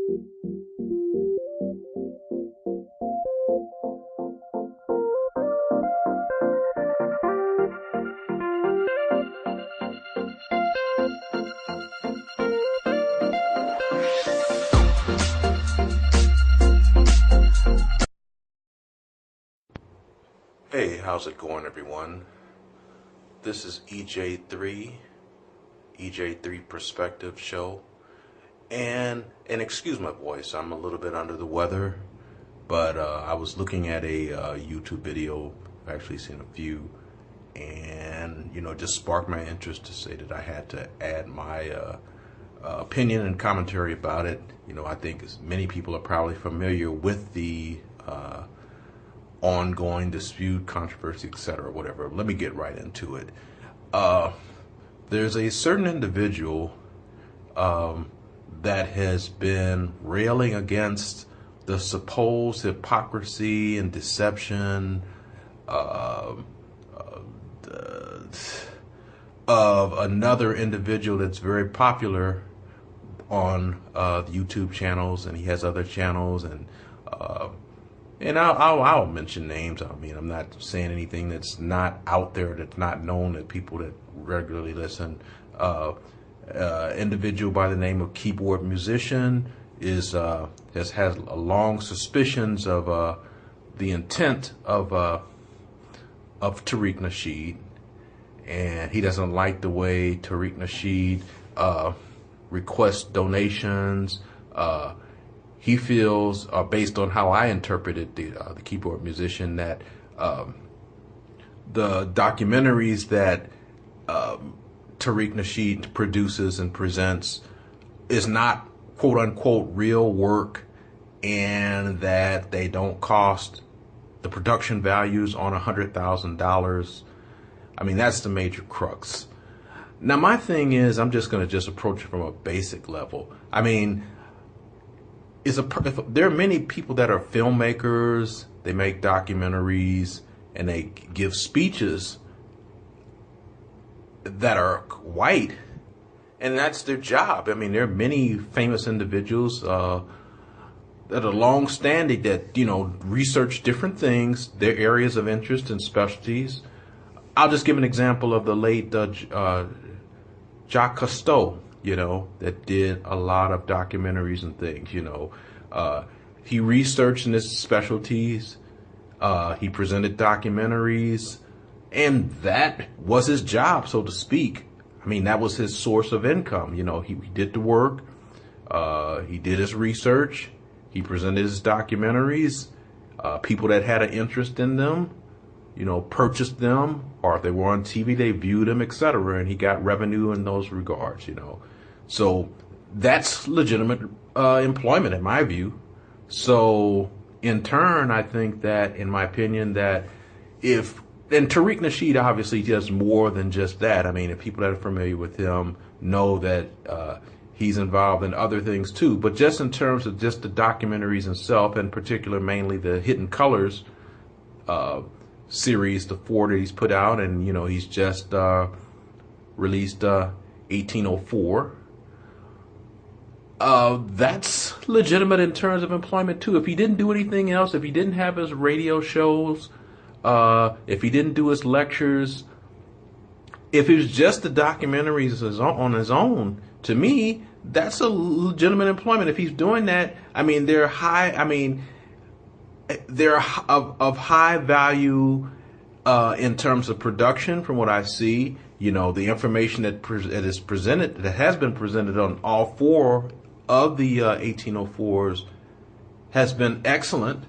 Hey, how's it going, everyone? This is EJ3 Perspective Show. And excuse my voice, I'm a little bit under the weather, but I was looking at a YouTube video. I've actually seen a few, and just sparked my interest to say that I had to add my opinion and commentary about it. I think as many people are probably familiar with the ongoing dispute, controversy, etc., whatever. Let me get right into it. There's a certain individual that has been railing against the supposed hypocrisy and deception of another individual that's very popular on the YouTube channels, and he has other channels, and I'll mention names. I mean, I'm not saying anything that's not out there, that's not known to people that regularly listen. Individual by the name of Keyboard Musician has had long suspicions of the intent of Tariq Nasheed, and he doesn't like the way Tariq Nasheed requests donations. He feels, based on how I interpreted the Keyboard Musician, that the documentaries that Tariq Nasheed produces and presents is not quote unquote real work, and that they don't cost the production values on $100,000. I mean, that's the major crux. Now, my thing is, I'm just going to approach it from a basic level. I mean, if there are many people that are filmmakers, they make documentaries, and they give speeches that are white, and that's their job. I mean, there are many famous individuals that are long-standing that, research different things, their areas of interest and specialties. I'll just give an example of the late Jacques Cousteau, that did a lot of documentaries and things. He researched in his specialties, he presented documentaries, and that was his job, so to speak. I mean, that was his source of income. He did the work, he did his research, he presented his documentaries, people that had an interest in them, purchased them, or if they were on TV, they viewed them, etc., and he got revenue in those regards, So that's legitimate employment in my view. So in turn, I think that, in my opinion, that and Tariq Nasheed obviously does more than just that. I mean, if people that are familiar with him know that he's involved in other things too. But just in terms of just the documentaries itself, in particular, mainly the Hidden Colors series, the 4 that he's put out, and he's just released 1804. That's legitimate in terms of employment too. If he didn't do anything else, if he didn't have his radio shows, if he didn't do his lectures, if it was just the documentaries on his own, to me, that's a legitimate employment. If he's doing that, I mean, they're of high value in terms of production. From what I see, the information that is presented, that has been presented on all 4 of the 1804s, has been excellent,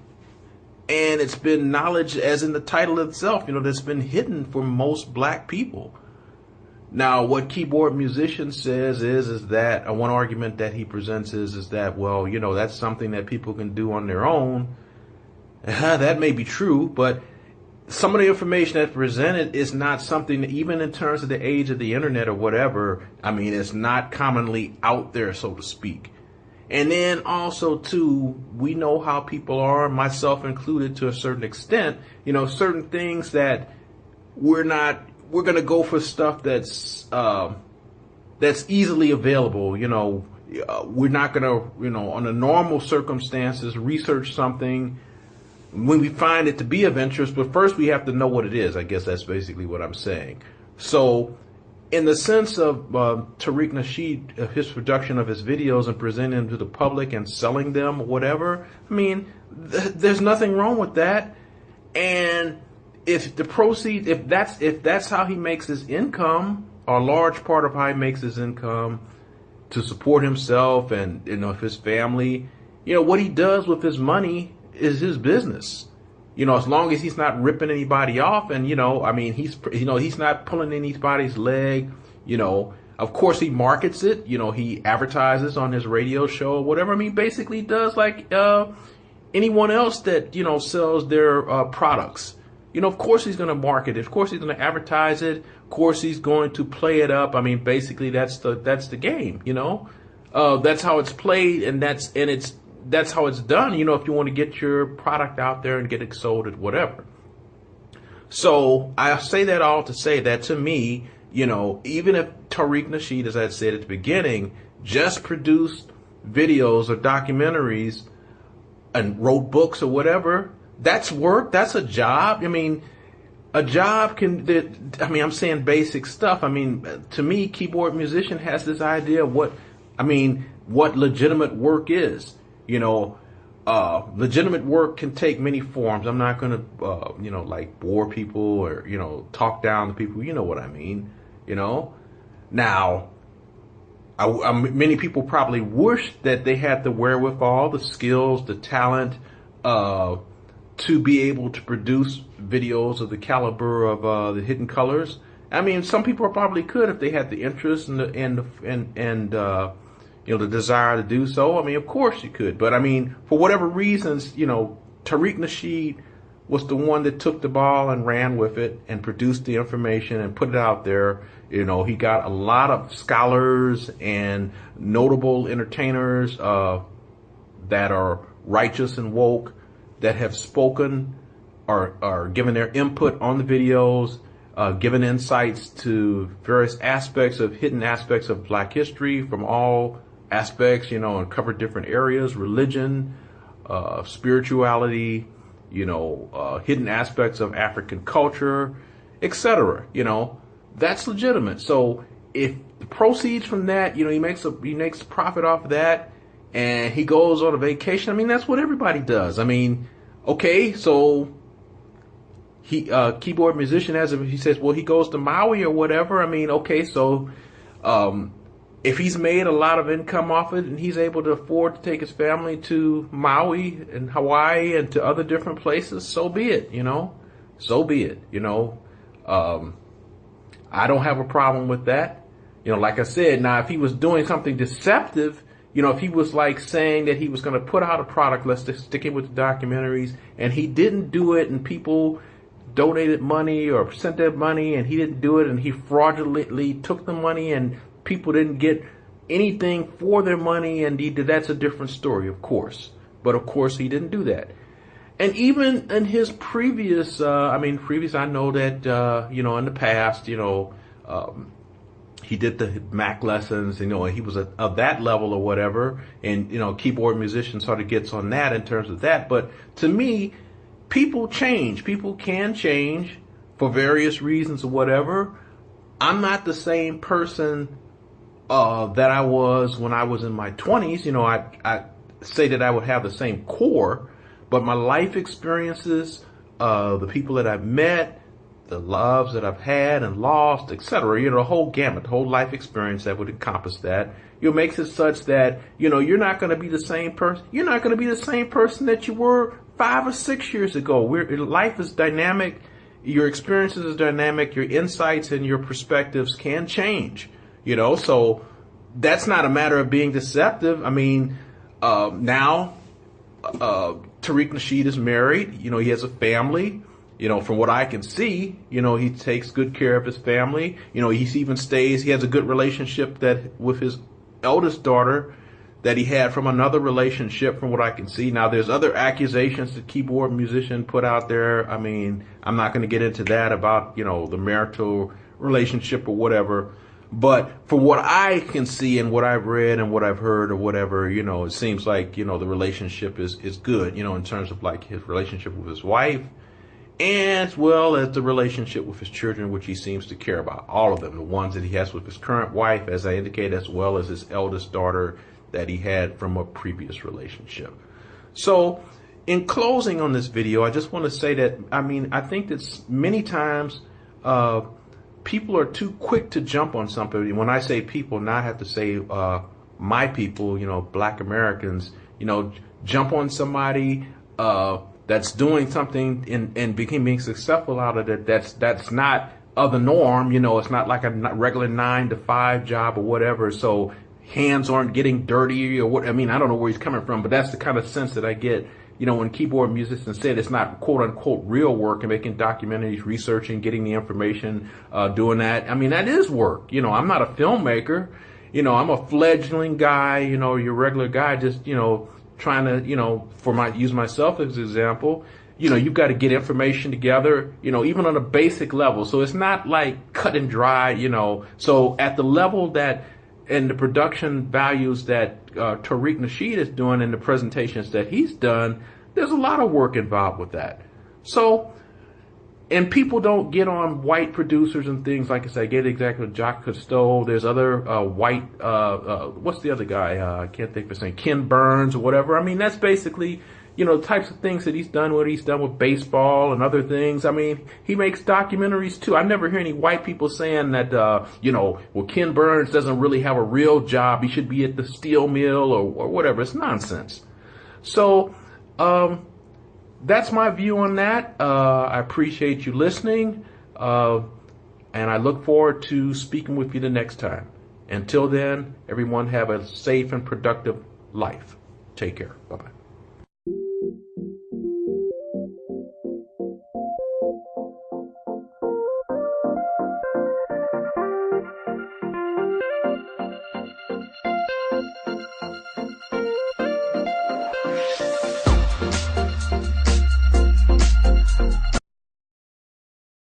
and it's been knowledge, as in the title itself, that's been hidden for most black people. Now, what Keyboard Musician says is that one argument that he presents is that, well, that's something that people can do on their own. That may be true, but some of the information that's presented is not something that, even in terms of the age of the internet or whatever, I mean, it's not commonly out there, so to speak. And then also, too, we know how people are, myself included to a certain extent, certain things that we're going to go for stuff that's easily available. We're not going to, under normal circumstances, research something when we find it to be of interest, but first we have to know what it is. I guess that's basically what I'm saying. So in the sense of Tariq Nasheed, his production of his videos and presenting them to the public and selling them, whatever, I mean, there's nothing wrong with that. And if the proceeds, if that's how he makes his income, or a large part of how he makes his income to support himself and his family, what he does with his money is his business. As long as he's not ripping anybody off, and he's not pulling anybody's leg. Of course he markets it. He advertises on his radio show or whatever. Basically does like anyone else that sells their products. Of course he's going to market it. Of course he's going to advertise it. Of course he's going to play it up. Basically that's the game. That's how it's played, and that's how it's done. If you want to get your product out there and get it sold at whatever. So I say that all to say that, to me, even if Tariq Nasheed, as I said at the beginning, just produced videos or documentaries and wrote books or whatever, that's work. That's a job. A job I'm saying basic stuff. To me, keyboard musician has this idea of what legitimate work is. Legitimate work can take many forms. I'm not going to, like bore people or, talk down to people. You know what I mean? Now, many people probably wish that they had the wherewithal, the skills, the talent, to be able to produce videos of the caliber of the Hidden Colors. Some people probably could if they had the interest and the desire to do so. Of course you could. But for whatever reasons, Tariq Nasheed was the one that took the ball and ran with it and produced the information and put it out there. He got a lot of scholars and notable entertainers that are righteous and woke, that have spoken or given their input on the videos, given insights to various hidden aspects of Black history from all aspects, and covered different areas: religion, spirituality, hidden aspects of African culture, etc. That's legitimate. So if the proceeds from that, he makes profit off of that, and he goes on a vacation. That's what everybody does. Okay, so he keyboard musician he says, well, he goes to Maui or whatever. Okay, so if he's made a lot of income off it and he's able to afford to take his family to Maui and Hawaii and to other different places, so be it, so be it, I don't have a problem with that. Like I said, now if he was doing something deceptive, if he was like saying that he was going to put out a product, let's just stick it with the documentaries, and he didn't do it and people donated money or sent their money and he didn't do it, and he fraudulently took the money and people didn't get anything for their money, and that's a different story, of course. But of course he didn't do that. And even in his previous, I know that, in the past, he did the Mac lessons, and he was of that level or whatever, and, keyboard musician sort of gets on that in terms of that. But to me, people change. People can change for various reasons or whatever. I'm not the same person that I was when I was in my 20s. I say that I would have the same core, but my life experiences, the people that I've met, the loves that I've had and lost, etc., the whole gamut, the whole life experience that would encompass that, makes it such that, you're not going to be the same person. You're not going to be the same person that you were 5 or 6 years ago. Life is dynamic. Your experiences is dynamic. Your insights and your perspectives can change, so that's not a matter of being deceptive. Now, Tariq Nasheed is married. He has a family. From what I can see, he takes good care of his family. He even he has a good relationship with his eldest daughter that he had from another relationship, from what I can see. Now, there's other accusations the keyboard musician put out there. I'm not going to get into that about, the marital relationship or whatever. But for what I can see and what I've read and what I've heard or whatever, you know, it seems like, you know, the relationship is good, you know, in terms of like his relationship with his wife and as well as the relationship with his children, which he seems to care about. All of them, the ones that he has with his current wife, as I indicated, as well as his eldest daughter that he had from a previous relationship. So, in closing on this video, I just want to say that, I mean, I think that many times people are too quick to jump on something. When I say people, now I have to say my people, you know, Black Americans, you know, jump on somebody that's doing something and being successful out of it. That's not the norm. You know, it's not like a regular 9 to 5 job or whatever. So hands aren't getting dirty or what. I mean, I don't know where he's coming from, but that's the kind of sense that I get. You know, when keyboard musicians said it's not quote unquote real work and making documentaries, researching, getting the information, doing that. I mean, that is work. You know, I'm not a filmmaker. You know, I'm a fledgling guy, you know, your regular guy, just, you know, trying to, you know, use myself as an example, you know, you've got to get information together, you know, even on a basic level. So it's not like cut and dry, you know. So at the level that, and the production values that Tariq Nasheed is doing and the presentations that he's done, there's a lot of work involved with that. So, and people don't get on white producers and things, like I said, get exactly Jacques Cousteau. There's other white, what's the other guy? I can't think of his name, Ken Burns or whatever. I mean, that's basically, you know, types of things that he's done, what he's done with baseball and other things. I mean, he makes documentaries too. I never hear any white people saying that, you know, well, Ken Burns doesn't really have a real job. He should be at the steel mill or whatever. It's nonsense. So, that's my view on that. I appreciate you listening. And I look forward to speaking with you the next time. Until then, everyone have a safe and productive life. Take care. Bye-bye.